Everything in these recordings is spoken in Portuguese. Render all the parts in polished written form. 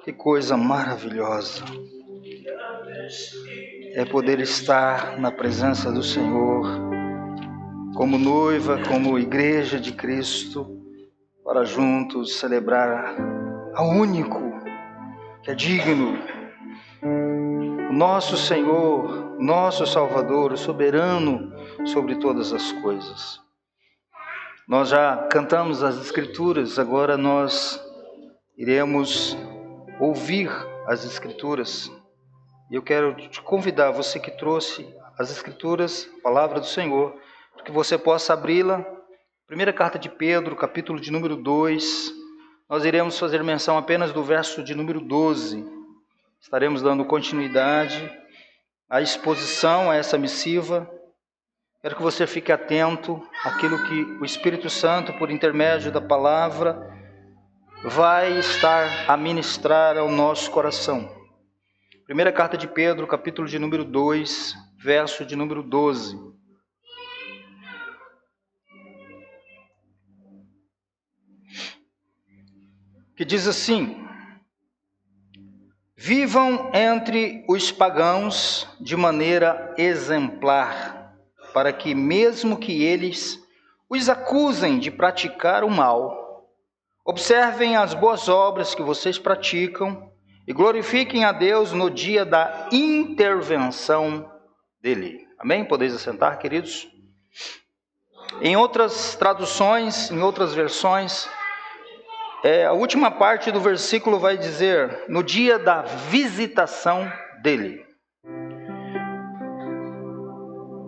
Que coisa maravilhosa é poder estar na presença do Senhor, como noiva, como igreja de Cristo, para juntos celebrar ao único que é digno, o nosso Senhor, nosso Salvador, o soberano sobre todas as coisas. Nós já cantamos as Escrituras, agora nós iremos ouvir as Escrituras. E eu quero te convidar, você que trouxe as Escrituras, a palavra do Senhor, para que você possa abri-la. Primeira carta de Pedro, capítulo de número 2. Nós iremos fazer menção apenas do verso de número 12. Estaremos dando continuidade à exposição a essa missiva. Quero que você fique atento àquilo que o Espírito Santo, por intermédio da palavra, vai estar a ministrar ao nosso coração. Primeira carta de Pedro, capítulo de número 2, verso de número 12. Que diz assim: vivam entre os pagãos de maneira exemplar, para que, mesmo que eles os acusem de praticar o mal, observem as boas obras que vocês praticam e glorifiquem a Deus no dia da intervenção dele. Amém? Podeis assentar, queridos? Em outras traduções, em outras versões, a última parte do versículo vai dizer, no dia da visitação dele.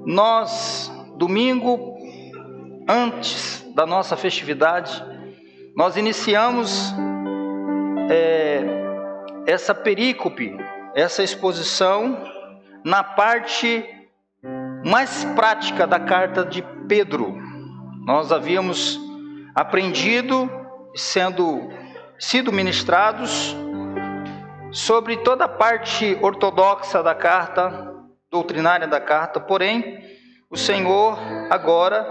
Nós, domingo, antes da nossa festividade, nós iniciamos essa perícope, essa exposição, na parte mais prática da carta de Pedro. Nós havíamos aprendido, sido ministrados, sobre toda a parte ortodoxa da carta, doutrinária da carta, porém, o Senhor agora,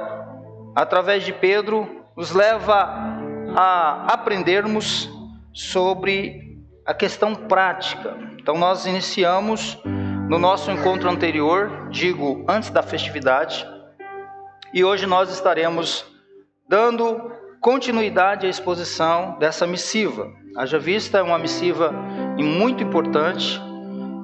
através de Pedro, nos leva a aprendermos sobre a questão prática. Então nós iniciamos no nosso encontro anterior, digo, antes da festividade, e hoje nós estaremos dando continuidade à exposição dessa missiva. Haja vista, é uma missiva muito importante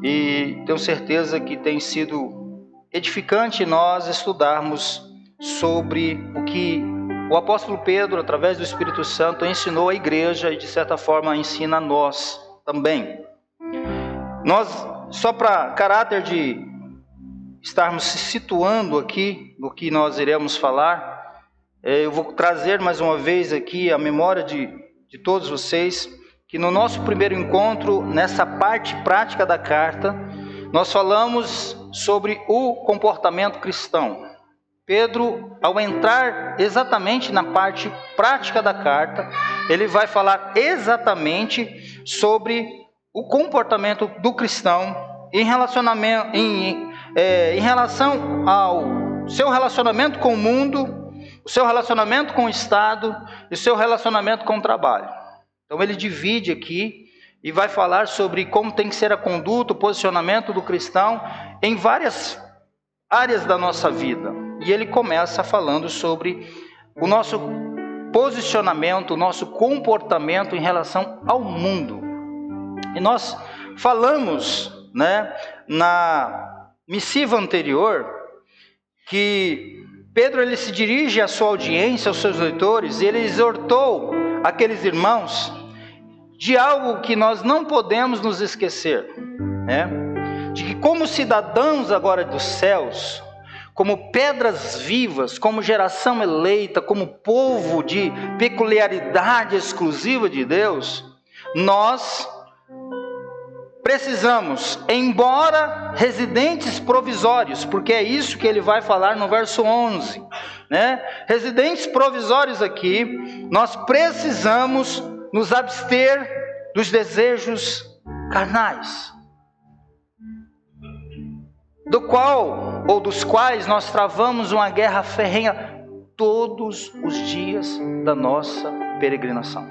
e tenho certeza que tem sido edificante nós estudarmos sobre o que o apóstolo Pedro, através do Espírito Santo, ensinou à igreja e, de certa forma, ensina a nós também. Nós, só para caráter de estarmos se situando aqui no que nós iremos falar, eu vou trazer mais uma vez aqui a memória de todos vocês, que no nosso primeiro encontro, nessa parte prática da carta, nós falamos sobre o comportamento cristão. Pedro, ao entrar exatamente na parte prática da carta, ele vai falar exatamente sobre o comportamento do cristão em relação ao seu relacionamento com o mundo, o seu relacionamento com o Estado e o seu relacionamento com o trabalho. Então ele divide aqui e vai falar sobre como tem que ser a conduta, o posicionamento do cristão em várias áreas da nossa vida. E ele começa falando sobre o nosso posicionamento, o nosso comportamento em relação ao mundo. E nós falamos, na missiva anterior, que Pedro ele se dirige à sua audiência, aos seus leitores, e ele exortou aqueles irmãos de algo que nós não podemos nos esquecer, de que como cidadãos agora dos céus, como pedras vivas, como geração eleita, como povo de peculiaridade exclusiva de Deus, nós precisamos, embora residentes provisórios, porque é isso que ele vai falar no verso 11, residentes provisórios aqui, nós precisamos nos abster dos desejos carnais, dos quais nós travamos uma guerra ferrenha todos os dias da nossa peregrinação.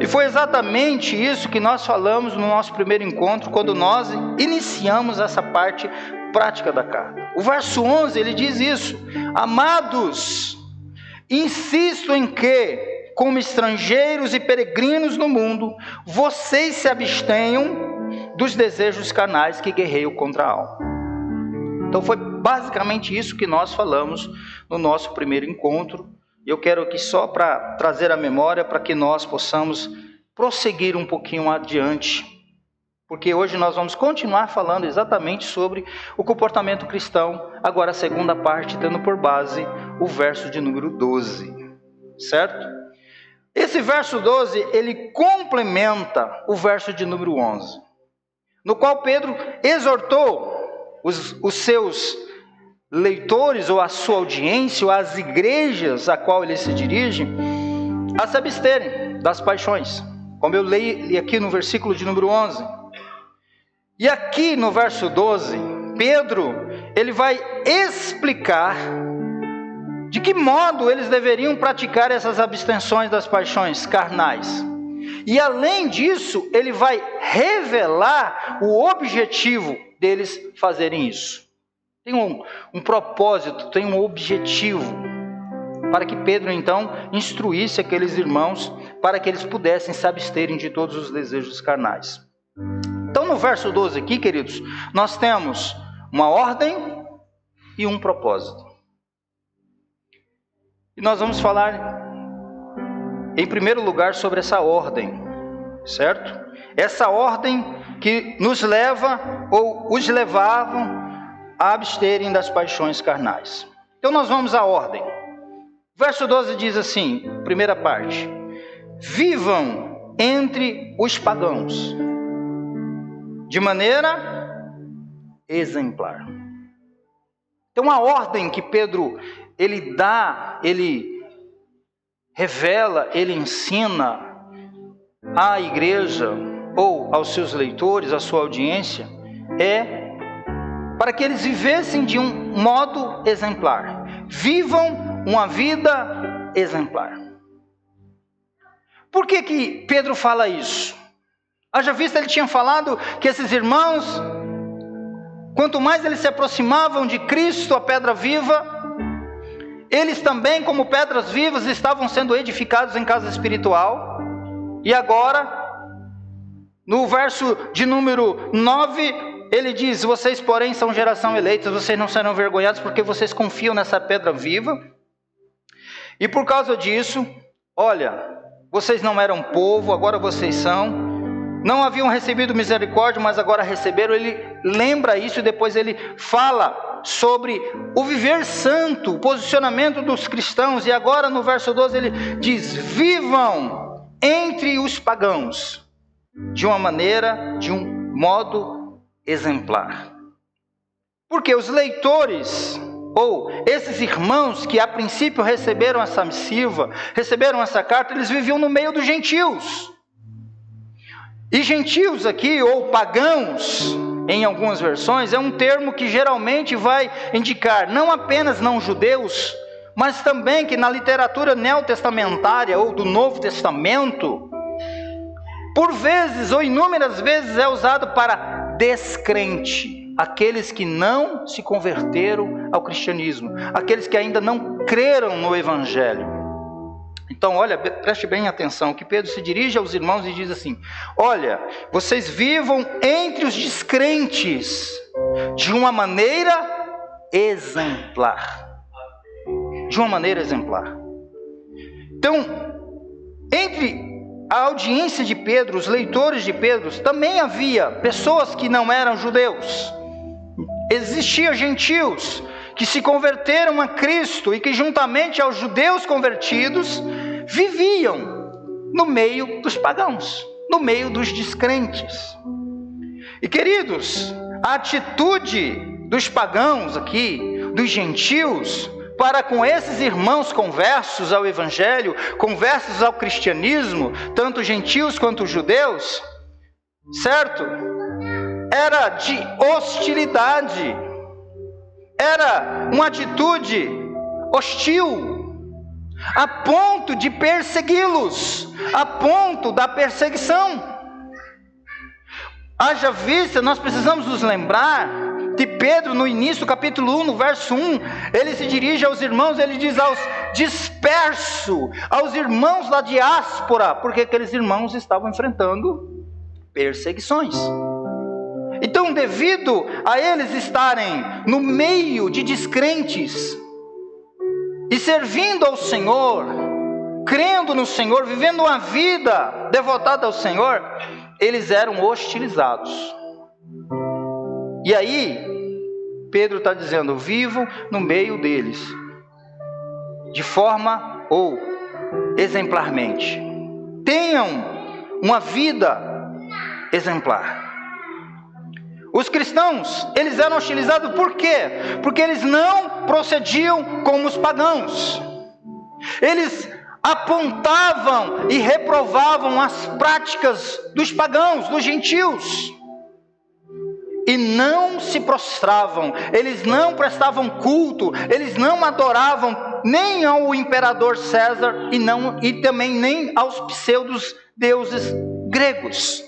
E foi exatamente isso que nós falamos no nosso primeiro encontro, quando nós iniciamos essa parte prática da carta. O verso 11, ele diz isso: amados, insisto em que, como estrangeiros e peregrinos no mundo, vocês se abstenham dos desejos carnais que guerreiam contra a alma. Então foi basicamente isso que nós falamos no nosso primeiro encontro. E eu quero aqui só para trazer a memória, para que nós possamos prosseguir um pouquinho adiante, porque hoje nós vamos continuar falando exatamente sobre o comportamento cristão, agora a segunda parte, tendo por base o verso de número 12, certo? Esse verso 12, ele complementa o verso de número 11, no qual Pedro exortou os seus leitores, ou a sua audiência, ou as igrejas a qual ele se dirige, a se absterem das paixões, como eu li aqui no versículo de número 11. E aqui no verso 12, Pedro, ele vai explicar de que modo eles deveriam praticar essas abstenções das paixões carnais. E além disso, ele vai revelar o objetivo deles fazerem isso. Tem um propósito, tem um objetivo, para que Pedro então instruísse aqueles irmãos, para que eles pudessem se absterem de todos os desejos carnais. Então no verso 12 aqui, queridos, nós temos uma ordem e um propósito. E nós vamos falar em primeiro lugar sobre essa ordem, certo? Essa ordem que nos leva, ou os levavam, a absterem das paixões carnais. Então nós vamos à ordem. Verso 12 diz assim, primeira parte: vivam entre os pagãos de maneira exemplar. Então a ordem que Pedro ele dá, ele revela, ele ensina à igreja ou aos seus leitores, à sua audiência, é para que eles vivessem de um modo exemplar. Vivam uma vida exemplar. Por que Pedro fala isso? Haja vista, ele tinha falado que esses irmãos, quanto mais eles se aproximavam de Cristo, a pedra viva, eles também, como pedras vivas, estavam sendo edificados em casa espiritual. E agora, no verso de número 9, ele diz: vocês, porém, são geração eleita, vocês não serão envergonhados, porque vocês confiam nessa pedra viva. E por causa disso, olha, vocês não eram povo, agora vocês são. Não haviam recebido misericórdia, mas agora receberam. Ele lembra isso e depois ele fala sobre o viver santo, o posicionamento dos cristãos. E agora no verso 12 ele diz: vivam entre os pagãos de uma maneira, de um modo exemplar. Porque os leitores, ou esses irmãos que a princípio receberam essa missiva, receberam essa carta, eles viviam no meio dos gentios. E gentios aqui, ou pagãos, em algumas versões, é um termo que geralmente vai indicar não apenas não judeus, mas também que na literatura neotestamentária ou do Novo Testamento, por vezes ou inúmeras vezes é usado para descrente, aqueles que não se converteram ao cristianismo, aqueles que ainda não creram no Evangelho. Então, olha, preste bem atenção, que Pedro se dirige aos irmãos e diz assim: olha, vocês vivam entre os descrentes de uma maneira exemplar. De uma maneira exemplar. Então, entre a audiência de Pedro, os leitores de Pedro, também havia pessoas que não eram judeus. Existiam gentios que se converteram a Cristo e que juntamente aos judeus convertidos, viviam no meio dos pagãos, no meio dos descrentes. E queridos, a atitude dos pagãos aqui, dos gentios, para com esses irmãos conversos ao Evangelho, conversos ao cristianismo, tanto gentios quanto judeus, certo? Era de hostilidade, era uma atitude hostil. a ponto de persegui-los, a ponto da perseguição. Haja vista, nós precisamos nos lembrar que Pedro, no início do capítulo 1, no verso 1, ele se dirige aos irmãos, ele diz aos dispersos, aos irmãos da diáspora, porque aqueles irmãos estavam enfrentando perseguições. Então, devido a eles estarem no meio de descrentes e servindo ao Senhor, crendo no Senhor, vivendo uma vida devotada ao Senhor, eles eram hostilizados. E aí, Pedro está dizendo: vivam no meio deles, de forma ou exemplarmente. Tenham uma vida exemplar. Os cristãos, eles eram hostilizados por quê? Porque eles não procediam como os pagãos. Eles apontavam e reprovavam as práticas dos pagãos, dos gentios. E não se prostravam, eles não prestavam culto, eles não adoravam nem ao imperador César e também nem aos pseudos deuses gregos.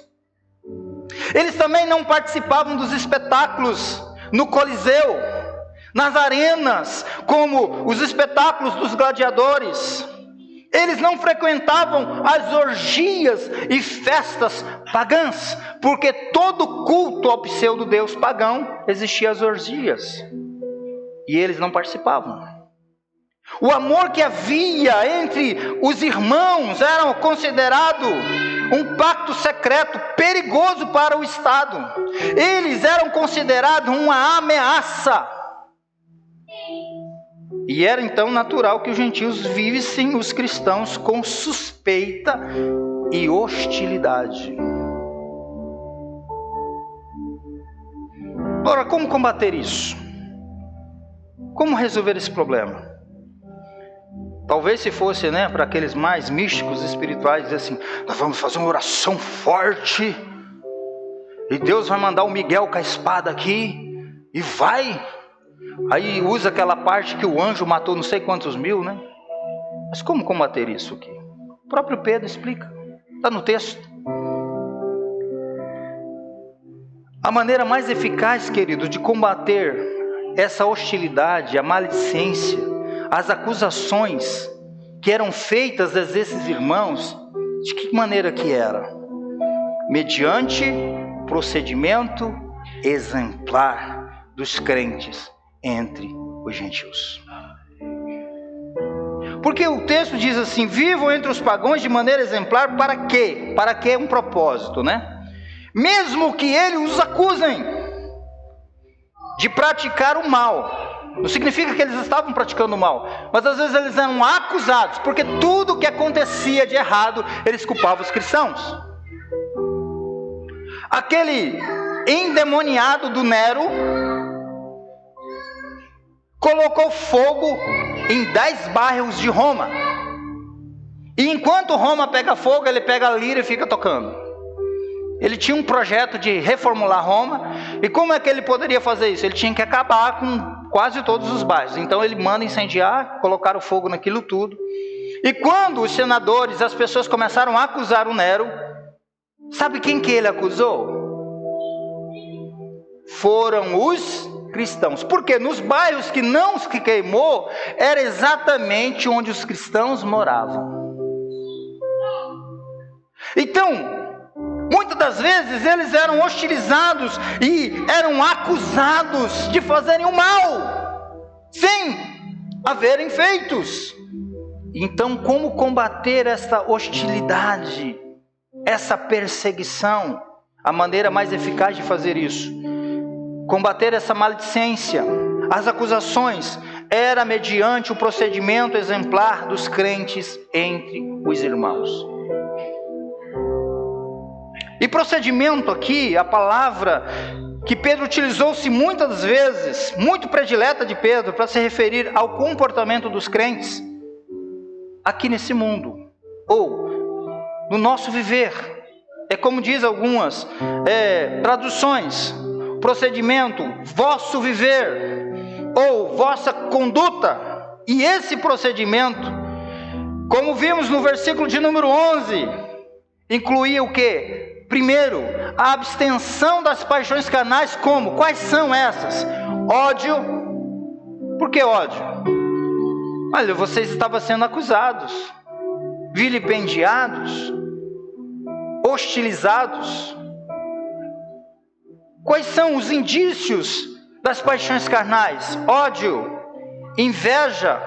Eles também não participavam dos espetáculos no Coliseu, nas arenas, como os espetáculos dos gladiadores. Eles não frequentavam as orgias e festas pagãs, porque todo culto ao pseudo-deus pagão existia as orgias, e eles não participavam. O amor que havia entre os irmãos era considerado um pacto secreto perigoso para o Estado. Eles eram considerados uma ameaça. E era então natural que os gentios vivessem os cristãos com suspeita e hostilidade. Ora, como combater isso? Como resolver esse problema? Talvez se fosse, para aqueles mais místicos espirituais, dizer assim: nós vamos fazer uma oração forte, e Deus vai mandar o Miguel com a espada aqui, e vai. Aí usa aquela parte que o anjo matou não sei quantos mil, Mas como combater isso aqui? O próprio Pedro explica, está no texto. A maneira mais eficaz, querido, de combater essa hostilidade, a maledicência, as acusações que eram feitas a esses irmãos, de que maneira que era? Mediante procedimento exemplar dos crentes entre os gentios. Porque o texto diz assim: vivam entre os pagãos de maneira exemplar, para quê? Para que um propósito, Mesmo que eles os acusem de praticar o mal. Não significa que eles estavam praticando o mal, mas às vezes eles eram acusados, porque tudo que acontecia de errado, eles culpavam os cristãos. Aquele endemoniado do Nero colocou fogo em 10 bairros de Roma. E enquanto Roma pega fogo, ele pega a lira e fica tocando. Ele tinha um projeto de reformular Roma. E como é que ele poderia fazer isso? Ele tinha que acabar com quase todos os bairros. Então ele manda incendiar, colocar o fogo naquilo tudo. E quando os senadores, as pessoas começaram a acusar o Nero, sabe quem que ele acusou? Foram os cristãos. Porque nos bairros que não se queimou, era exatamente onde os cristãos moravam. Então, muitas das vezes eles eram hostilizados e eram acusados de fazerem o mal, sem haverem feitos. Então, como combater essa hostilidade, essa perseguição? A maneira mais eficaz de fazer isso, combater essa maledicência, as acusações, era mediante o procedimento exemplar dos crentes entre os irmãos. E procedimento aqui, a palavra que Pedro utilizou-se muitas vezes, muito predileta de Pedro, para se referir ao comportamento dos crentes aqui nesse mundo, ou no nosso viver. É como diz algumas traduções, procedimento, vosso viver, ou vossa conduta. E esse procedimento Como vimos no versículo de número 11, incluía o quê? Primeiro, a abstenção das paixões carnais. Como? Quais são essas? Ódio. Por que ódio? Olha, vocês estavam sendo acusados, vilipendiados, hostilizados. Quais são os indícios das paixões carnais? Ódio, inveja,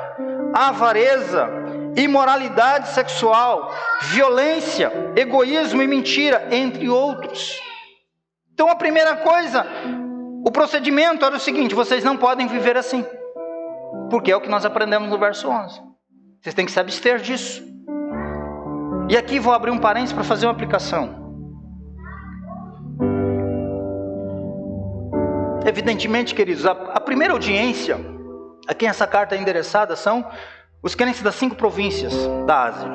avareza, imoralidade sexual, violência, egoísmo e mentira, entre outros. Então a primeira coisa, o procedimento era o seguinte: vocês não podem viver assim, porque é o que nós aprendemos no verso 11. Vocês têm que se abster disso. E aqui vou abrir um parênteses para fazer uma aplicação. Evidentemente, queridos, a primeira audiência a quem essa carta é endereçada são os crentes das 5 províncias da Ásia.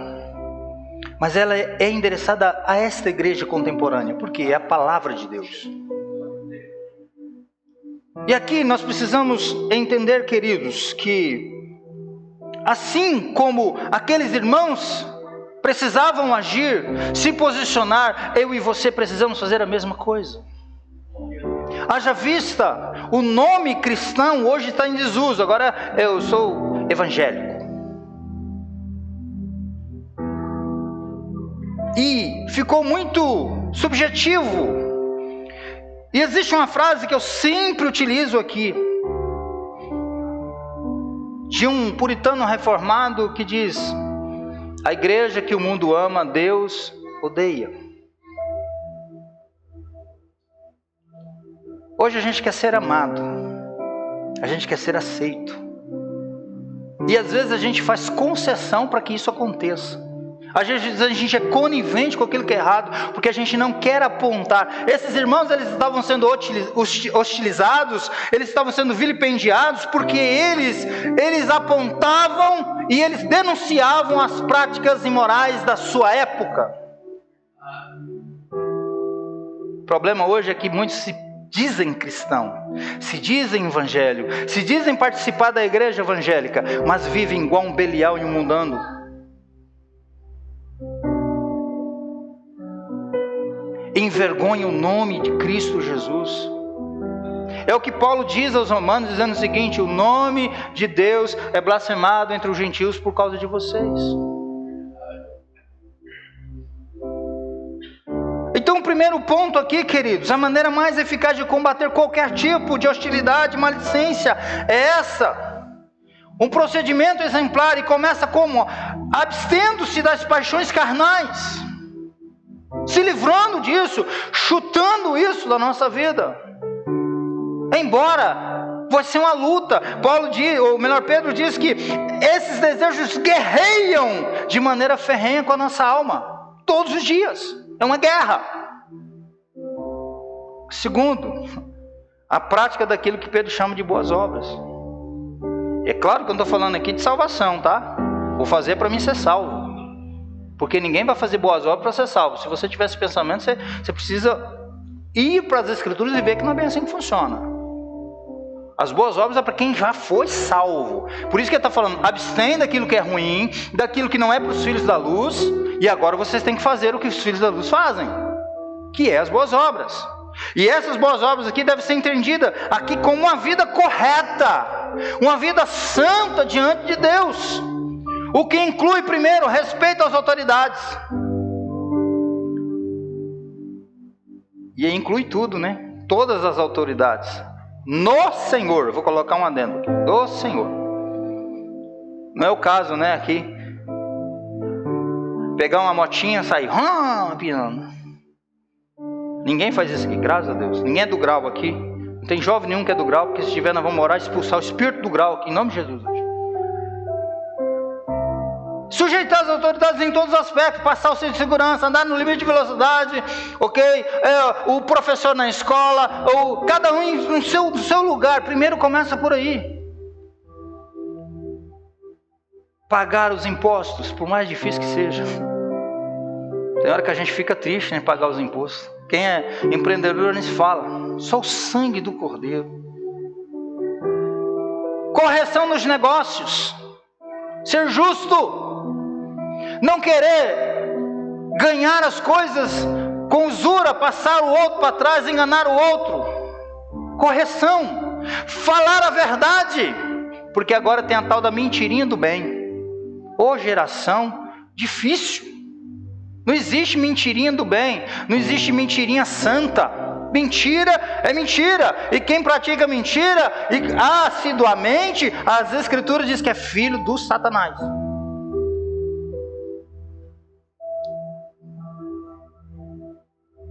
Mas ela é endereçada a esta igreja contemporânea, porque é a palavra de Deus. E aqui nós precisamos entender, queridos, que assim como aqueles irmãos precisavam agir, se posicionar, eu e você precisamos fazer a mesma coisa. Haja vista, o nome cristão hoje está em desuso. Agora eu sou evangélico. E ficou muito subjetivo. E existe uma frase que eu sempre utilizo aqui, de um puritano reformado que diz: a igreja que o mundo ama, Deus odeia. Hoje a gente quer ser amado, a gente quer ser aceito, e às vezes a gente faz concessão para que isso aconteça. Às vezes a gente é conivente com aquilo que é errado, porque a gente não quer apontar. Esses irmãos, eles estavam sendo hostilizados, eles estavam sendo vilipendiados, porque eles apontavam e eles denunciavam as práticas imorais da sua época. O problema hoje é que muitos se dizem cristão, se dizem evangelho, se dizem participar da igreja evangélica, mas vivem igual um Belial e um mundano. Envergonha o nome de Cristo Jesus. É o que Paulo diz aos romanos, dizendo o seguinte: o nome de Deus é blasfemado entre os gentios por causa de vocês. Então o primeiro ponto aqui, queridos, a maneira mais eficaz de combater qualquer tipo de hostilidade, maledicência, é essa. Um procedimento exemplar, e começa como? Abstendo-se das paixões carnais, se livrando disso, chutando isso da nossa vida. Embora vai ser uma luta, Pedro diz que esses desejos guerreiam de maneira ferrenha com a nossa alma, todos os dias. É uma guerra. Segundo, a prática daquilo que Pedro chama de boas obras. É claro que eu não estou falando aqui de salvação, tá? Vou fazer para mim ser salvo, porque ninguém vai fazer boas obras para ser salvo. Se você tiver esse pensamento, você precisa ir para as Escrituras e ver que não é bem assim que funciona. As boas obras é para quem já foi salvo. Por isso que ele está falando: abstém daquilo que é ruim, daquilo que não é para os filhos da luz, e agora vocês têm que fazer o que os filhos da luz fazem, que é as boas obras. E essas boas obras aqui devem ser entendidas aqui como uma vida correta, uma vida santa diante de Deus, o que inclui primeiro respeito às autoridades. E aí inclui tudo, né? Todas as autoridades no Senhor. Eu vou colocar um adendo aqui: do Senhor. Não é o caso, né, aqui pegar uma motinha e sair piando. Ninguém faz isso aqui, graças a Deus. Ninguém é do grau aqui. Não tem jovem nenhum que é do grau, porque se tiver nós vamos orar e expulsar o espírito do grau aqui, em nome de Jesus. Sujeitar as autoridades em todos os aspectos, passar o cinto de segurança, andar no limite de velocidade, ok? O professor na escola, ou cada um no seu lugar. Primeiro começa por aí. Pagar os impostos, por mais difícil que seja. Tem hora que a gente fica triste, né, pagar os impostos. Quem é empreendedor nem se fala. Só o sangue do Cordeiro. Correção nos negócios. Ser justo. não querer ganhar as coisas com usura, passar o outro para trás, enganar o outro. Correção, falar a verdade, porque agora tem a tal da mentirinha do bem. Ô geração difícil, não existe mentirinha do bem, não existe mentirinha santa. Mentira é mentira, e quem pratica mentira assiduamente, as escrituras dizem que é filho do Satanás.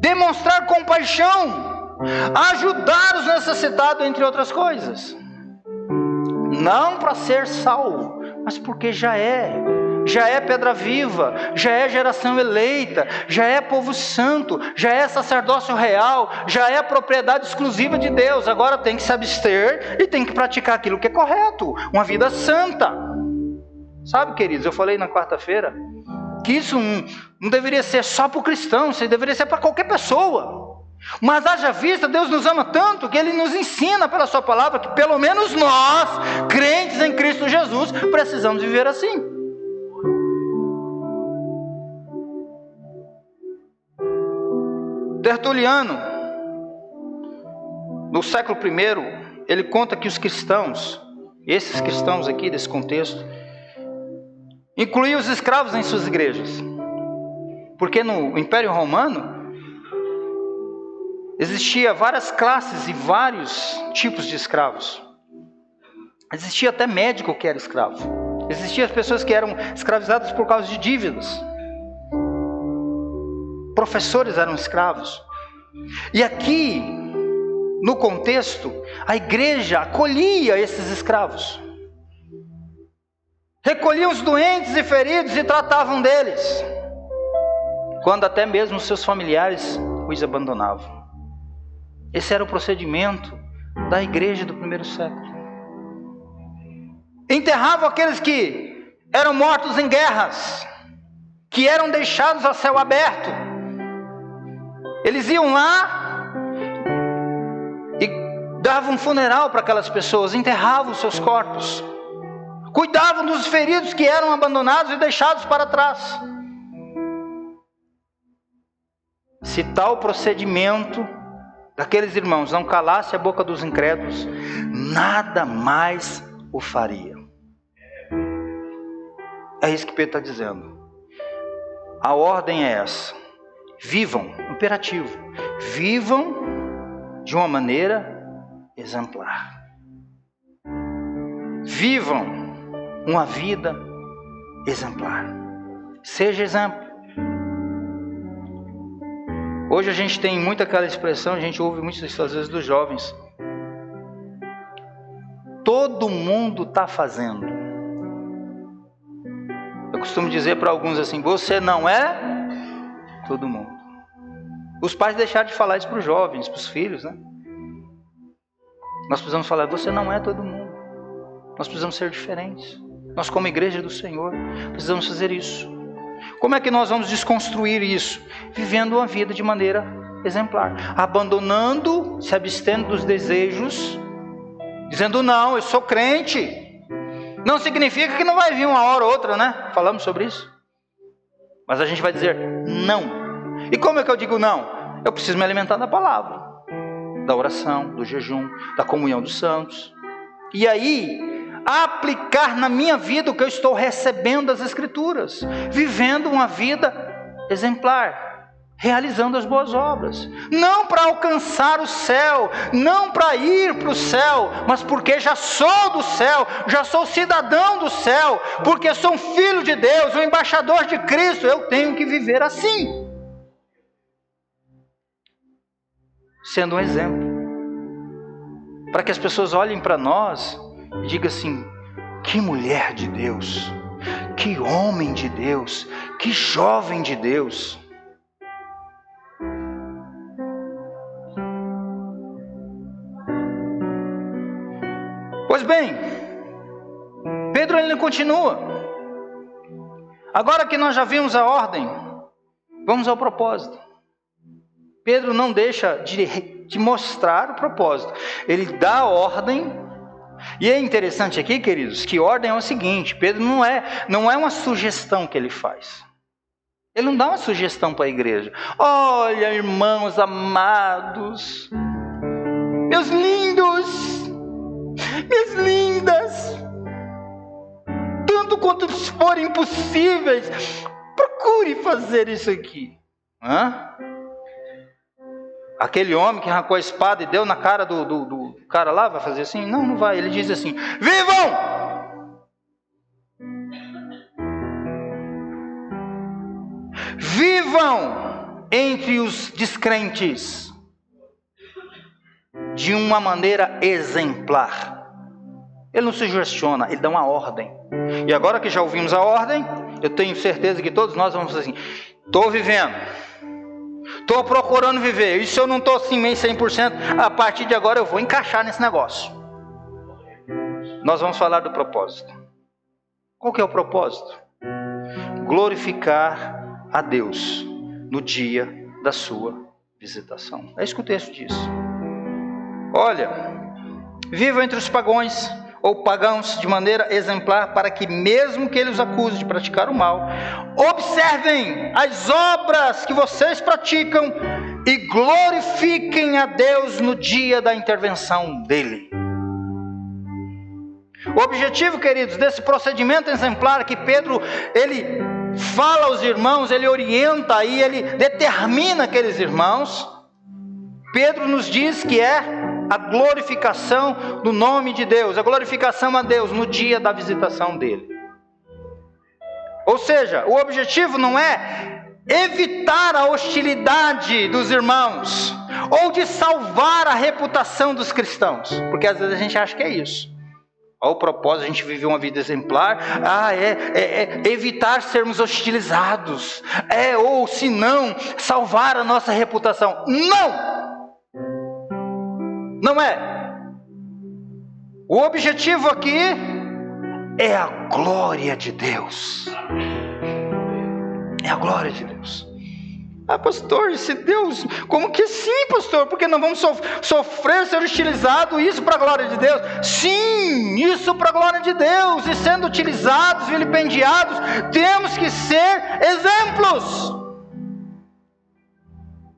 Demonstrar compaixão, ajudar os necessitados, entre outras coisas. Não para ser salvo, mas porque já é pedra viva, já é geração eleita, já é povo santo, já é sacerdócio real, já é propriedade exclusiva de Deus. Agora tem que se abster e tem que praticar aquilo que é correto, uma vida santa. Sabe, queridos, eu falei na quarta-feira que isso não deveria ser só para o cristão, isso deveria ser para qualquer pessoa. Mas haja vista, Deus nos ama tanto que Ele nos ensina pela sua palavra que pelo menos nós, crentes em Cristo Jesus, precisamos viver assim. Tertuliano, no século I, ele conta que os cristãos, esses cristãos aqui desse contexto, incluíam os escravos em suas igrejas, porque no Império Romano existia várias classes e vários tipos de escravos. Existia até médico que era escravo. Existiam as pessoas que eram escravizadas por causa de dívidas. Professores eram escravos. E aqui, no contexto, a igreja acolhia esses escravos. Recolhiam os doentes e feridos e tratavam deles, quando até mesmo seus familiares os abandonavam. Esse era o procedimento da igreja do primeiro século. Enterravam aqueles que eram mortos em guerras, que eram deixados a céu aberto. Eles iam lá e davam um funeral para aquelas pessoas, enterravam os seus corpos, cuidavam dos feridos que eram abandonados e deixados para trás. Se tal procedimento daqueles irmãos não calasse a boca dos incrédulos, nada mais o faria. É isso que Pedro está dizendo. A ordem é essa: vivam, imperativo, vivam de uma maneira exemplar. Vivam uma vida exemplar. Seja exemplo. Hoje a gente tem muito aquela expressão, a gente ouve muito isso às vezes dos jovens. Todo mundo está fazendo. Eu costumo dizer para alguns assim: você não é todo mundo. Os pais deixaram de falar isso para os jovens, para os filhos, né? Nós precisamos falar: você não é todo mundo. Nós precisamos ser diferentes. Nós, como igreja do Senhor, precisamos fazer isso. Como é que nós vamos desconstruir isso? Vivendo uma vida de maneira exemplar, abandonando, se abstendo dos desejos, dizendo: não, eu sou crente. Não significa que não vai vir uma hora ou outra, né? Falamos sobre isso. Mas a gente vai dizer não. E como é que eu digo não? Eu preciso me alimentar da palavra, da oração, do jejum, da comunhão dos santos. E aí, aplicar na minha vida o que eu estou recebendo das Escrituras, vivendo uma vida exemplar, realizando as boas obras, não para alcançar o céu, não para ir para o céu, mas porque já sou do céu, já sou cidadão do céu, porque sou um filho de Deus, um embaixador de Cristo, eu tenho que viver assim, sendo um exemplo, para que as pessoas olhem para nós e diga assim: que mulher de Deus, que homem de Deus, que jovem de Deus. Pois bem, Pedro ele continua. Agora que nós já vimos a ordem, vamos ao propósito. Pedro não deixa de mostrar o propósito. Ele dá a ordem, E é interessante aqui, queridos, que ordem é o seguinte: Pedro não é uma sugestão que ele faz. Ele não dá uma sugestão para a igreja. Olha, irmãos amados, meus lindos, minhas lindas, tanto quanto forem possíveis, procure fazer isso aqui. Aquele homem que arrancou a espada e deu na cara do cara lá, vai fazer assim? Não, não vai. Ele diz assim: vivam! Vivam entre os descrentes de uma maneira exemplar. Ele não sugestiona, ele dá uma ordem. E agora que já ouvimos a ordem, eu tenho certeza que todos nós vamos dizer assim: estou vivendo, estou procurando viver. E se eu não estou assim meio 100%, a partir de agora eu vou encaixar nesse negócio. Nós vamos falar do propósito. Qual que é o propósito? Glorificar a Deus no dia da sua visitação. É isso que o texto diz. Olha, vivam entre os pagãos ou pagãos de maneira exemplar, para que mesmo que ele os acuse de praticar o mal, observem as obras que vocês praticam e glorifiquem a Deus no dia da intervenção dele. O objetivo, queridos, desse procedimento exemplar que Pedro, ele fala aos irmãos, ele orienta e ele determina aqueles irmãos, Pedro nos diz que é a glorificação do nome de Deus, a glorificação a Deus no dia da visitação dele. Ou seja, o objetivo não é evitar a hostilidade dos irmãos, ou de salvar a reputação dos cristãos, porque às vezes a gente acha que é isso. Ao propósito, a gente vive uma vida exemplar, é evitar sermos hostilizados, ou se não, salvar a nossa reputação. Não é. O objetivo aqui é a glória de Deus. É a glória de Deus. Pastor, se Deus, como que sim, pastor? Porque nós vamos sofrer, ser utilizado, isso para a glória de Deus? Sim, isso para a glória de Deus. E sendo utilizados, vilipendiados, temos que ser exemplos,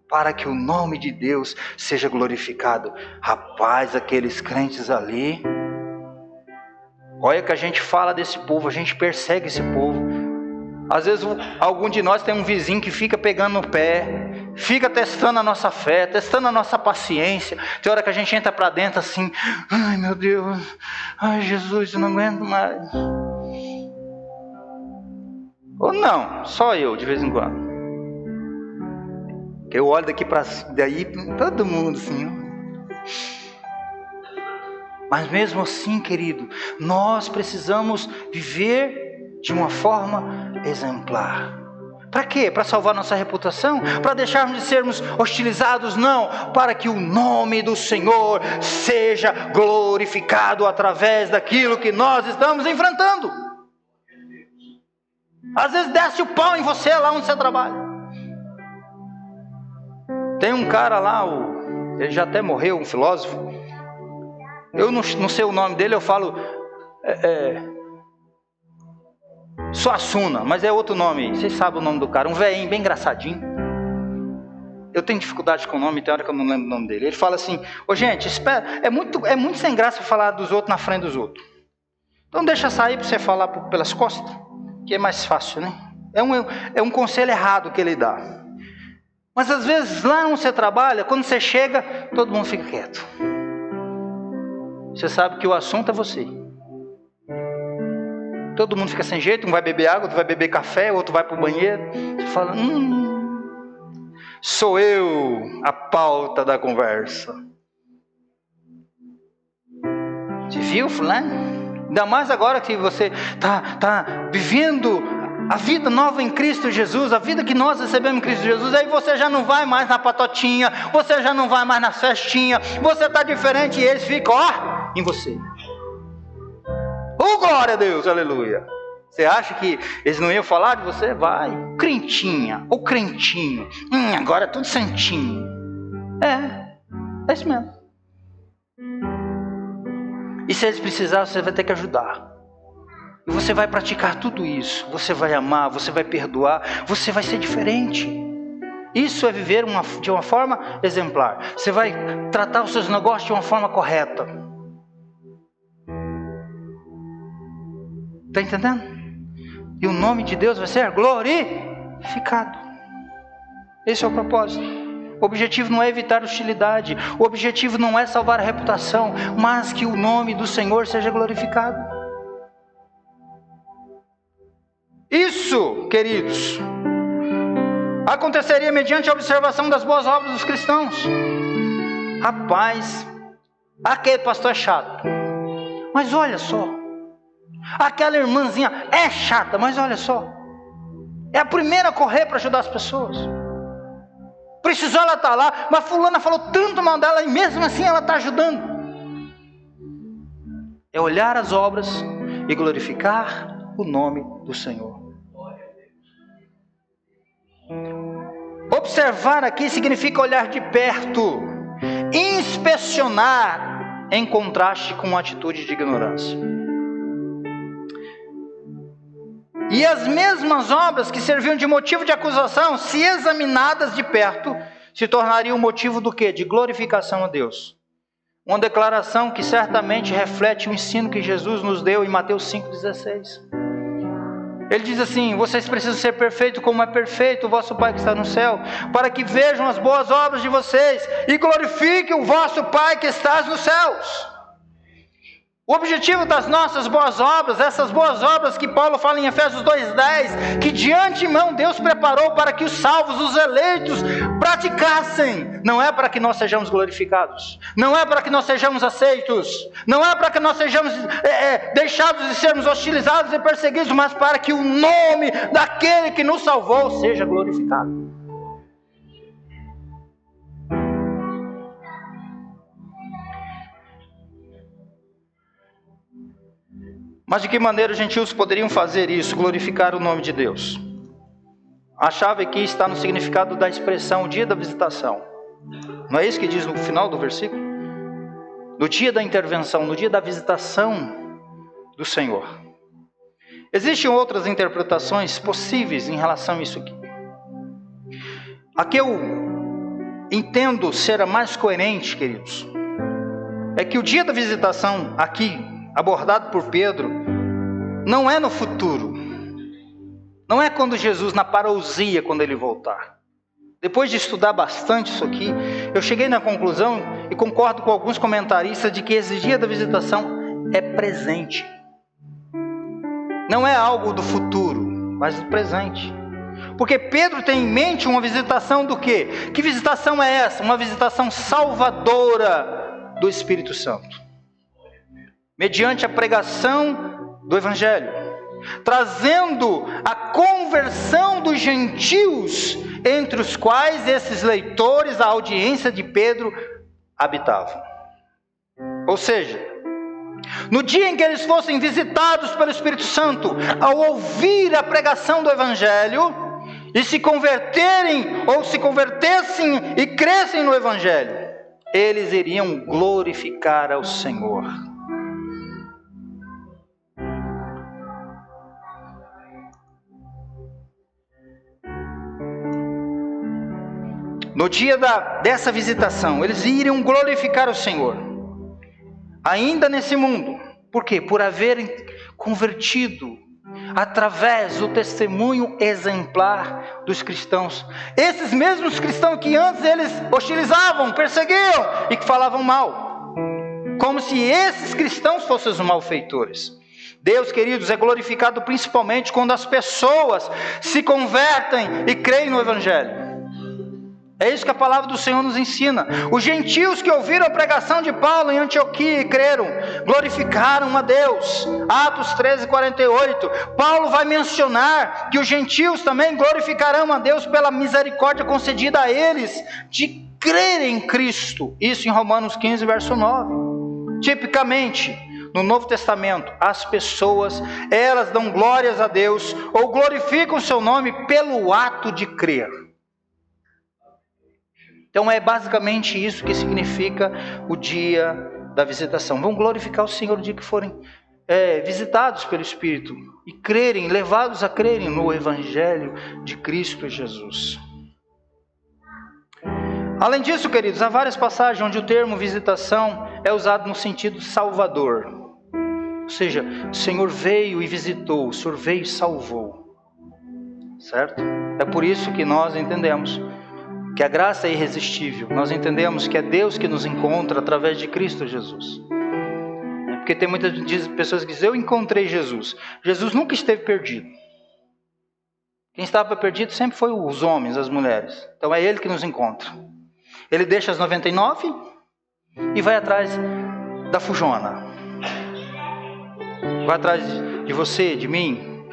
para que o nome de Deus seja glorificado. Rapaz, aqueles crentes ali, olha que a gente fala desse povo, a gente persegue esse povo. Às vezes algum de nós tem um vizinho que fica pegando no pé, fica testando a nossa fé, testando a nossa paciência. Tem hora que a gente entra para dentro assim: ai meu Deus, ai Jesus, eu não aguento mais. Ou não, só eu de vez em quando. Eu olho daqui para daí, todo mundo assim. Mas mesmo assim, querido, nós precisamos viver de uma forma exemplar. Para quê? Para salvar nossa reputação? Para deixarmos de sermos hostilizados? Não, para que o nome do Senhor seja glorificado através daquilo que nós estamos enfrentando. Às vezes desce o pau em você lá onde você trabalha. Tem um cara lá, ele já até morreu, um filósofo. Eu não sei o nome dele, eu falo Suassuna, mas é outro nome, vocês sabem o nome do cara, um velhinho bem engraçadinho. Eu tenho dificuldade com o nome, tem hora que eu não lembro o nome dele. Ele fala assim: gente, espera, é muito sem graça falar dos outros na frente dos outros. Então deixa sair para você falar pelas costas, que é mais fácil, né? É um conselho errado que ele dá. Mas às vezes lá onde você trabalha, quando você chega, todo mundo fica quieto. Você sabe que o assunto é você. Todo mundo fica sem jeito, um vai beber água, outro vai beber café, outro vai para o banheiro. Você fala: sou eu a pauta da conversa. Você viu, fulano? Ainda mais agora que você está vivendo a vida nova em Cristo Jesus, a vida que nós recebemos em Cristo Jesus. Aí você já não vai mais na patotinha, você já não vai mais na festinha, você está diferente e eles ficam, em você. Glória a Deus, aleluia. Você acha que eles não iam falar de você? Vai, crentinha, ou crentinho, agora é tudo santinho. É isso mesmo. E se eles precisarem, você vai ter que ajudar. E você vai praticar tudo isso. Você vai amar, você vai perdoar, você vai ser diferente. Isso é viver de uma forma exemplar. Você vai tratar os seus negócios de uma forma correta. Está entendendo? E o nome de Deus vai ser glorificado. Esse é o propósito. O objetivo não é evitar hostilidade. O objetivo não é salvar a reputação, mas que o nome do Senhor seja glorificado. Isso, queridos, aconteceria mediante a observação das boas obras dos cristãos. Rapaz, aquele pastor é chato, mas olha só. Aquela irmãzinha é chata, mas olha só. É a primeira a correr para ajudar as pessoas. Precisou, ela estar lá, mas fulana falou tanto mal dela e mesmo assim ela está ajudando. É olhar as obras e glorificar o nome do Senhor. Observar aqui significa olhar de perto, inspecionar, em contraste com uma atitude de ignorância. E as mesmas obras que serviam de motivo de acusação, se examinadas de perto, se tornariam motivo do quê? De glorificação a Deus. Uma declaração que certamente reflete o ensino que Jesus nos deu em Mateus 5,16. Ele diz assim: vocês precisam ser perfeitos como é perfeito o vosso Pai que está no céu, para que vejam as boas obras de vocês e glorifiquem o vosso Pai que está nos céus. O objetivo das nossas boas obras, essas boas obras que Paulo fala em Efésios 2,10, que de antemão Deus preparou para que os salvos, os eleitos, praticassem, não é para que nós sejamos glorificados, não é para que nós sejamos aceitos, não é para que nós sejamos deixados de sermos hostilizados e perseguidos, mas para que o nome daquele que nos salvou seja glorificado. Mas de que maneira os gentios poderiam fazer isso, glorificar o nome de Deus? A chave aqui está no significado da expressão dia da visitação. Não é isso que diz no final do versículo? No dia da intervenção, no dia da visitação do Senhor. Existem outras interpretações possíveis em relação a isso aqui. A que eu entendo ser a mais coerente, queridos, é que o dia da visitação aqui, abordado por Pedro, não é no futuro, não é quando Jesus, na parousia, quando ele voltar. Depois de estudar bastante isso aqui, eu cheguei na conclusão, e concordo com alguns comentaristas, de que esse dia da visitação é presente, não é algo do futuro, mas do presente. Porque Pedro tem em mente uma visitação do quê? Que visitação é essa? Uma visitação salvadora do Espírito Santo, mediante a pregação do Evangelho, trazendo a conversão dos gentios, entre os quais esses leitores, a audiência de Pedro, habitavam. Ou seja, no dia em que eles fossem visitados pelo Espírito Santo, ao ouvir a pregação do Evangelho, e se converterem, ou se convertessem e crescem no Evangelho, eles iriam glorificar ao Senhor. No dia dessa visitação, eles iriam glorificar o Senhor, ainda nesse mundo. Por quê? Por haverem convertido, através do testemunho exemplar dos cristãos. Esses mesmos cristãos que antes eles hostilizavam, perseguiam e que falavam mal. Como se esses cristãos fossem os malfeitores. Deus, queridos, é glorificado principalmente quando as pessoas se convertem e creem no Evangelho. É isso que a palavra do Senhor nos ensina. Os gentios que ouviram a pregação de Paulo em Antioquia e creram, glorificaram a Deus. Atos 13:48. Paulo vai mencionar que os gentios também glorificarão a Deus pela misericórdia concedida a eles de crer em Cristo. Isso em Romanos 15, verso 9. Tipicamente, no Novo Testamento, as pessoas, elas dão glórias a Deus ou glorificam o seu nome pelo ato de crer. Então é basicamente isso que significa o dia da visitação. Vão glorificar o Senhor no dia que forem visitados pelo Espírito e crerem, levados a crerem no Evangelho de Cristo Jesus. Além disso, queridos, há várias passagens onde o termo visitação é usado no sentido salvador. Ou seja, o Senhor veio e visitou, o Senhor veio e salvou. Certo? É por isso que nós entendemos que a graça é irresistível. Nós entendemos que é Deus que nos encontra através de Cristo Jesus. Porque tem muitas pessoas que dizem, eu encontrei Jesus. Jesus nunca esteve perdido. Quem estava perdido sempre foi os homens, as mulheres. Então é Ele que nos encontra. Ele deixa as 99 e vai atrás da fujona. Vai atrás de você, de mim,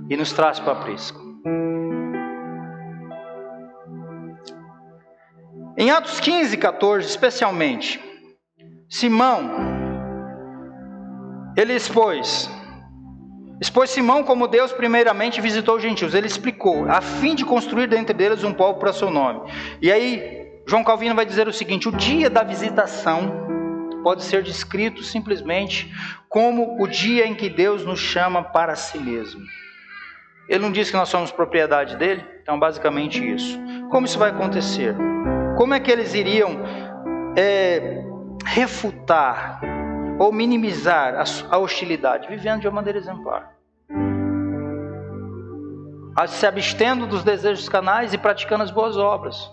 e nos traz para o aprisco. Em Atos 15, 14, especialmente, Simão, ele expôs Simão como Deus primeiramente visitou os gentios. Ele explicou, a fim de construir dentre eles um povo para seu nome. E aí, João Calvino vai dizer o seguinte, o dia da visitação pode ser descrito simplesmente como o dia em que Deus nos chama para si mesmo. Ele não diz que nós somos propriedade dele, então basicamente isso. Como isso vai acontecer? Como é que eles iriam refutar ou minimizar a hostilidade? Vivendo de uma maneira exemplar. Se abstendo dos desejos carnais e praticando as boas obras,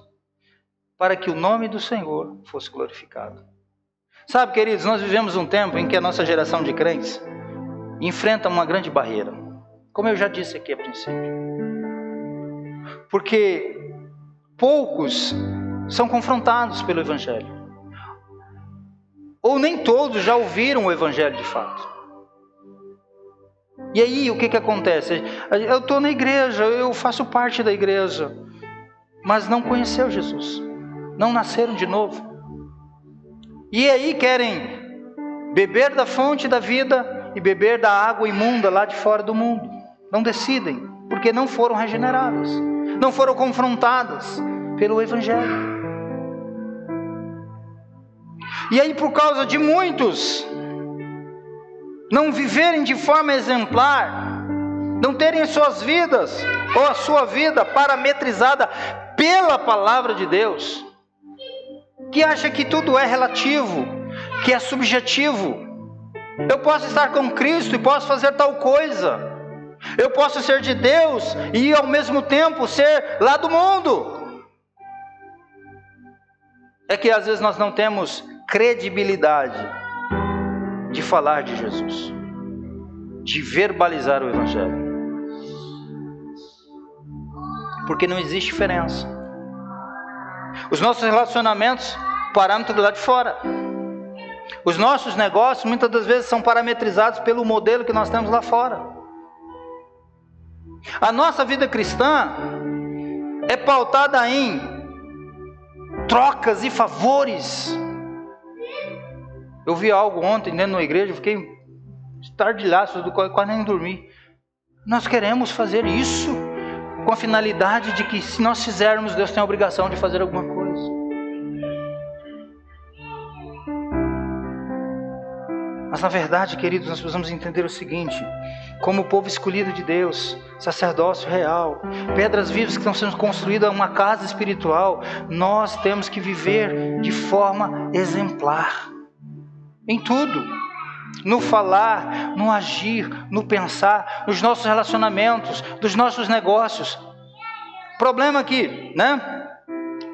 para que o nome do Senhor fosse glorificado. Sabe, queridos, nós vivemos um tempo em que a nossa geração de crentes enfrenta uma grande barreira. Como eu já disse aqui a princípio. Porque poucos são confrontados pelo Evangelho. Ou nem todos já ouviram o Evangelho de fato. E aí, o que acontece? Eu estou na igreja, eu faço parte da igreja, mas não conheceu Jesus. Não nasceram de novo. E aí querem beber da fonte da vida e beber da água imunda lá de fora do mundo. Não decidem, porque não foram regeneradas. Não foram confrontadas pelo Evangelho. E aí, por causa de muitos não viverem de forma exemplar, não terem suas vidas, ou a sua vida parametrizada pela palavra de Deus, que acha que tudo é relativo, que é subjetivo. Eu posso estar com Cristo e posso fazer tal coisa. Eu posso ser de Deus e ao mesmo tempo ser lá do mundo. É que às vezes nós não temos credibilidade de falar de Jesus, de verbalizar o Evangelho. Porque não existe diferença. Os nossos relacionamentos, parâmetro do lado de fora. Os nossos negócios, muitas das vezes, são parametrizados pelo modelo que nós temos lá fora. A nossa vida cristã é pautada em trocas e favores. Eu vi algo ontem dentro da igreja, eu fiquei estardilhaço, quase nem dormi. Nós queremos fazer isso com a finalidade de que, se nós fizermos, Deus tem a obrigação de fazer alguma coisa. Mas na verdade, queridos, nós precisamos entender o seguinte: como povo escolhido de Deus, sacerdócio real, pedras vivas que estão sendo construídas, uma casa espiritual, nós temos que viver de forma exemplar. Em tudo. No falar, no agir, no pensar, nos nossos relacionamentos, dos nossos negócios. Problema aqui, né?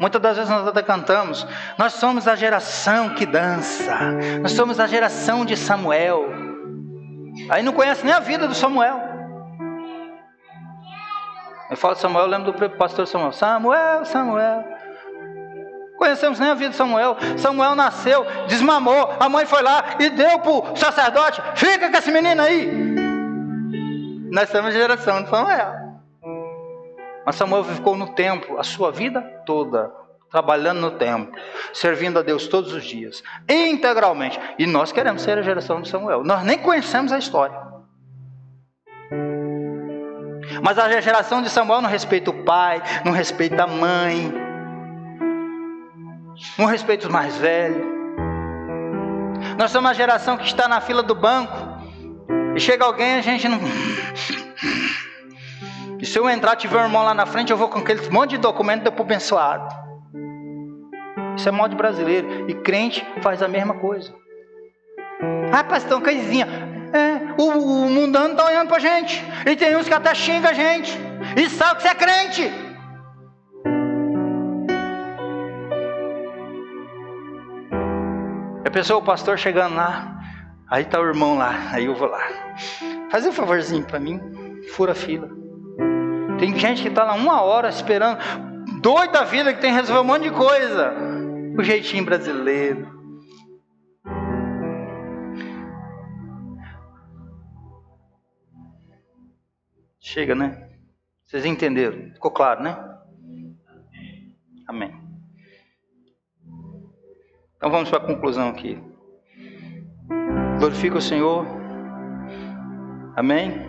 Muitas das vezes nós até cantamos, nós somos a geração que dança, nós somos a geração de Samuel. Aí não conhece nem a vida do Samuel. Eu falo de Samuel, eu lembro do pastor Samuel. Samuel. Conhecemos nem a vida de Samuel. Samuel nasceu, desmamou, a mãe foi lá e deu para o sacerdote: fica com esse menino aí. Nós somos a geração de Samuel. Mas Samuel ficou no templo a sua vida toda, trabalhando no templo, servindo a Deus todos os dias, integralmente. E nós queremos ser a geração de Samuel. Nós nem conhecemos a história. Mas a geração de Samuel não respeita o pai, não respeita a mãe, não respeita os mais velhos. Nós somos uma geração que está na fila do banco e chega alguém, a gente não... E se eu entrar, tiver um irmão lá na frente, eu vou com aquele monte de documento e dou abençoado. Isso é modo brasileiro. E crente faz a mesma coisa. Ah, pastor, coisinha. O mundano está olhando pra gente. E tem uns que até xingam a gente. E sabe que você é crente. A pessoa, o pastor chegando lá. Aí está o irmão lá. Aí eu vou lá. Faz um favorzinho para mim. Fura a fila. Tem gente que está lá 1 hora esperando. Doido da vida, que tem que resolver um monte de coisa. O jeitinho brasileiro. Chega, né? Vocês entenderam? Ficou claro, né? Amém. Então vamos para a conclusão aqui. Glorifica o Senhor. Amém?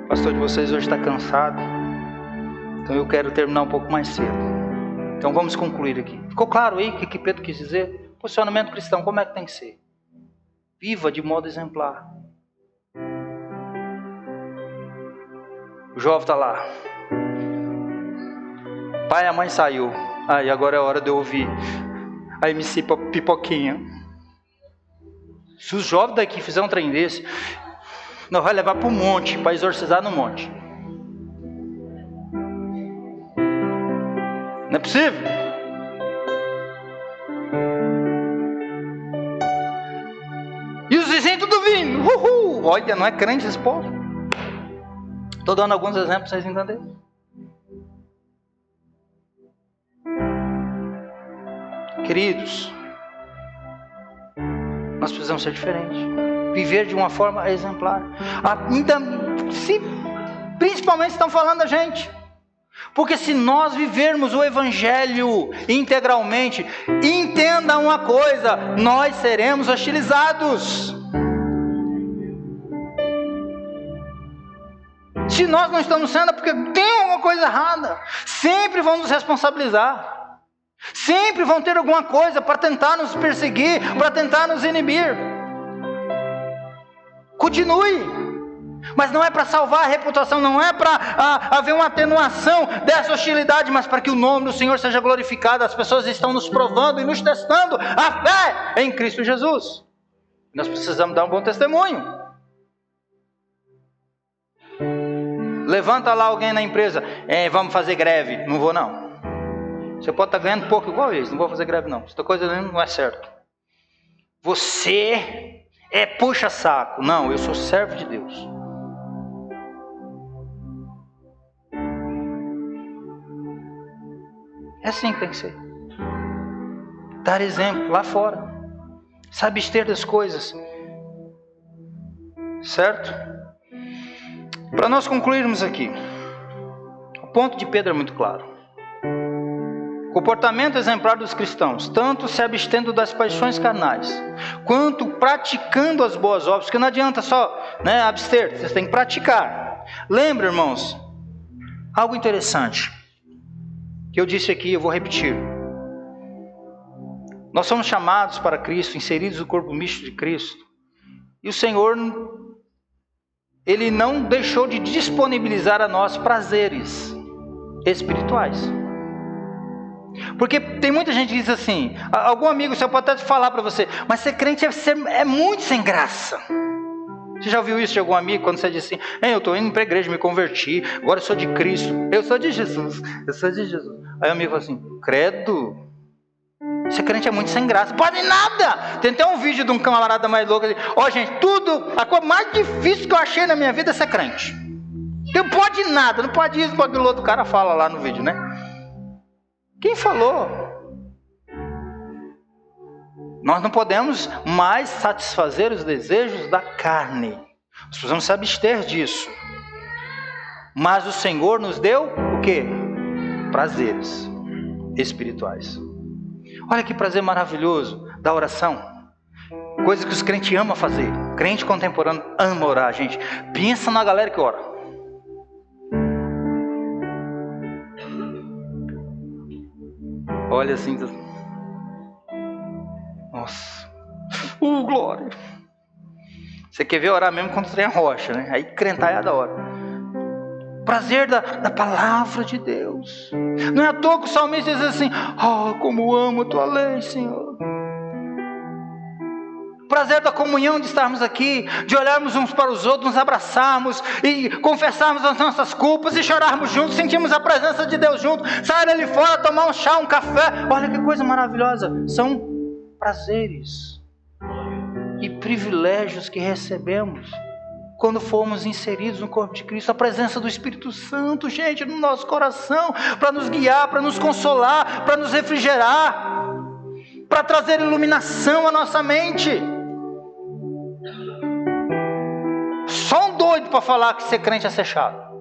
O pastor de vocês hoje está cansado. Então eu quero terminar um pouco mais cedo. Então vamos concluir aqui. Ficou claro aí o que Pedro quis dizer? Posicionamento cristão, como é que tem que ser? Viva de modo exemplar. O jovem está lá. Pai e a mãe saiu. E agora é hora de eu ouvir a MC Pipoquinha. Se os jovens daqui fizerem um trem desse, nós vamos levar para o monte, para exorcizar no monte. Não é possível? E os vizinhos tudo vindo. Uhul! Olha, não é crente esse povo? Estou dando alguns exemplos para vocês entenderem. Queridos, nós precisamos ser diferentes. Viver de uma forma exemplar. Principalmente estão falando a gente. Porque se nós vivermos o Evangelho integralmente, entenda uma coisa, nós seremos hostilizados. Se nós não estamos sendo, é porque tem alguma coisa errada. Sempre vão nos responsabilizar. Sempre vão ter alguma coisa para tentar nos perseguir, para tentar nos inibir. Continue. Mas não é para salvar a reputação, não é para haver uma atenuação dessa hostilidade, mas para que o nome do Senhor seja glorificado. As pessoas estão nos provando e nos testando a fé em Cristo Jesus. Nós precisamos dar um bom testemunho. Levanta lá alguém na empresa, vamos fazer greve. Não vou não. Você pode estar ganhando pouco igual eles, não vou fazer greve não. Essa coisa não é certo. Você puxa saco. Não, eu sou servo de Deus. É assim que tem que ser. Dar exemplo lá fora. Se abster das coisas. Certo? Para nós concluirmos aqui. O ponto de Pedro é muito claro. Comportamento exemplar dos cristãos, tanto se abstendo das paixões carnais, quanto praticando as boas obras, porque não adianta só abster, vocês têm que praticar. Lembra, irmãos, algo interessante, que eu disse aqui, eu vou repetir. Nós somos chamados para Cristo, inseridos no corpo místico de Cristo, e o Senhor, Ele não deixou de disponibilizar a nós prazeres espirituais. Porque tem muita gente que diz assim, algum amigo seu pode até falar para você, mas ser crente é muito sem graça. Você já ouviu isso de algum amigo, quando você diz assim, eu estou indo para a igreja, me converti, agora eu sou de Cristo, eu sou de Jesus, eu sou de Jesus. Aí o amigo fala assim, credo, ser crente é muito sem graça, pode nada. Tem até um vídeo de um camarada mais louco, gente, a coisa mais difícil que eu achei na minha vida é ser crente. Não pode nada, não pode isso, pode aquilo outro cara fala lá no vídeo, né? Quem falou? Nós não podemos mais satisfazer os desejos da carne. Nós precisamos se abster disso. Mas o Senhor nos deu o quê? Prazeres espirituais. Olha que prazer maravilhoso da oração. Coisa que os crentes amam fazer. Crente contemporâneo ama orar, gente. Pensa na galera que ora. Olha assim, nossa, Glória. Você quer ver orar mesmo quando tem a rocha, né? Aí crentalhada a hora. Prazer da palavra de Deus. Não é à toa que o salmista diz assim: como amo a tua lei, Senhor. Prazer da comunhão, de estarmos aqui, de olharmos uns para os outros, nos abraçarmos e confessarmos as nossas culpas e chorarmos juntos, sentimos a presença de Deus juntos, sair ali fora, tomar um chá, um café. Olha que coisa maravilhosa. São prazeres e privilégios que recebemos quando formos inseridos no corpo de Cristo. A presença do Espírito Santo, gente, no nosso coração, para nos guiar, para nos consolar, para nos refrigerar, para trazer iluminação à nossa mente. Só um doido para falar que ser crente é ser chato.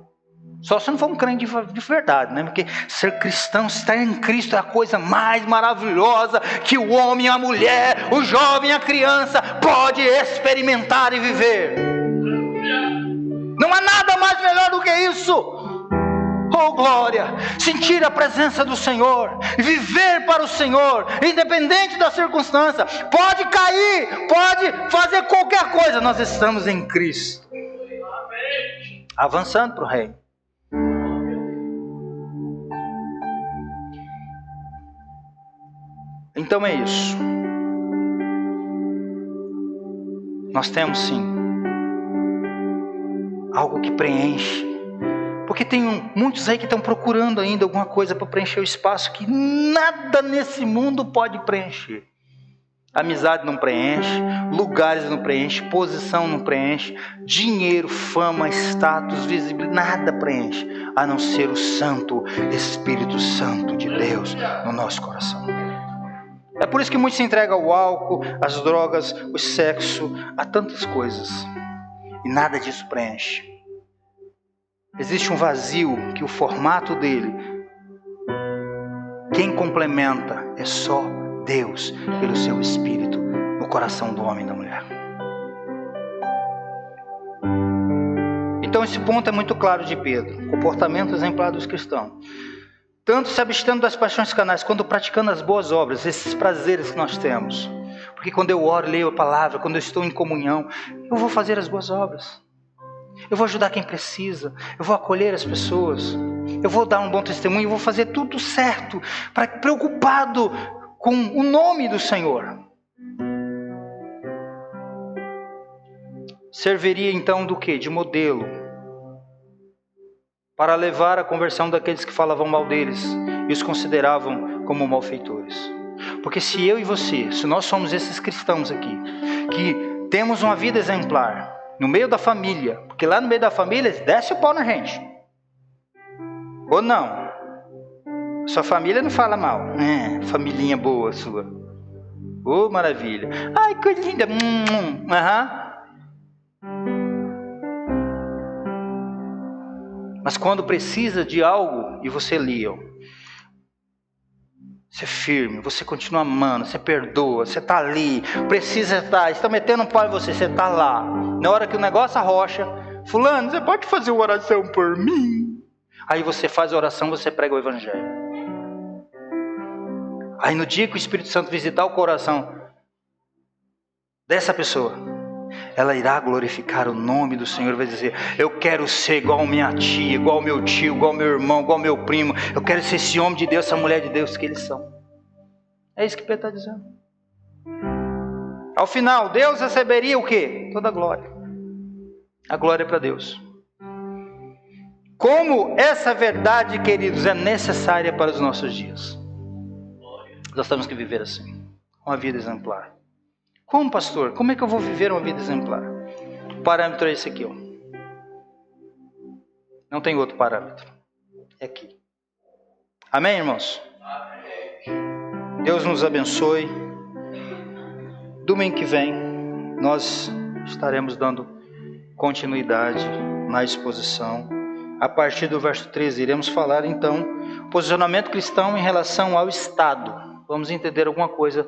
Só se não for um crente de verdade, né? Porque ser cristão, estar em Cristo é a coisa mais maravilhosa que o homem, a mulher, o jovem, a criança pode experimentar e viver. Não há nada mais melhor do que isso. Glória! Sentir a presença do Senhor, viver para o Senhor, independente da circunstância. Pode cair, pode fazer qualquer coisa, nós estamos em Cristo, avançando para o reino. Então é isso. Nós temos sim algo que preenche. Porque tem muitos aí que estão procurando ainda alguma coisa para preencher o espaço que nada nesse mundo pode preencher. Amizade não preenche, lugares não preenche, posição não preenche, dinheiro, fama, status, visibilidade, nada preenche, a não ser o Santo Espírito Santo de Deus no nosso coração. É por isso que muitos se entregam ao álcool, às drogas, ao sexo, a tantas coisas. E nada disso preenche. Existe um vazio que o formato dele, quem complementa é só Deus, pelo seu Espírito, no coração do homem e da mulher. Então esse ponto é muito claro de Pedro. Comportamento exemplar dos cristãos. Tanto se abstendo das paixões carnais, quanto praticando as boas obras, esses prazeres que nós temos. Porque quando eu oro, leio a palavra, quando eu estou em comunhão, eu vou fazer as boas obras. Eu vou ajudar quem precisa, eu vou acolher as pessoas, eu vou dar um bom testemunho, eu vou fazer tudo certo, preocupado com o nome do Senhor. Serviria então do quê? De modelo, para levar a conversão daqueles que falavam mal deles e os consideravam como malfeitores. Porque se eu e você, se nós somos esses cristãos aqui, que temos uma vida exemplar, no meio da família, porque lá no meio da família desce o pau na gente. Ou não? Sua família não fala mal. Familhinha boa sua. Maravilha. Ai, coisa linda. Mas quando precisa de algo e você lia, você é firme, você continua amando, você perdoa, você está ali, precisa estar, está metendo um pau em você, você está lá. Na hora que o negócio arrocha, fulano, você pode fazer uma oração por mim? Aí você faz a oração, você prega o evangelho. Aí no dia que o Espírito Santo visitar o coração dessa pessoa, ela irá glorificar o nome do Senhor, vai dizer: eu quero ser igual minha tia, igual meu tio, igual meu irmão, igual meu primo, eu quero ser esse homem de Deus, essa mulher de Deus que eles são. É isso que Pedro está dizendo. Ao final, Deus receberia o quê? Toda a glória. A glória é para Deus. Como essa verdade, queridos, é necessária para os nossos dias. Nós temos que viver assim, uma vida exemplar. Como, pastor? Como é que eu vou viver uma vida exemplar? O parâmetro é esse aqui, ó. Não tem outro parâmetro. É aqui. Amém, irmãos? Amém. Deus nos abençoe. Domingo que vem, nós estaremos dando continuidade na exposição. A partir do verso 13, iremos falar, então, posicionamento cristão em relação ao Estado. Vamos entender alguma coisa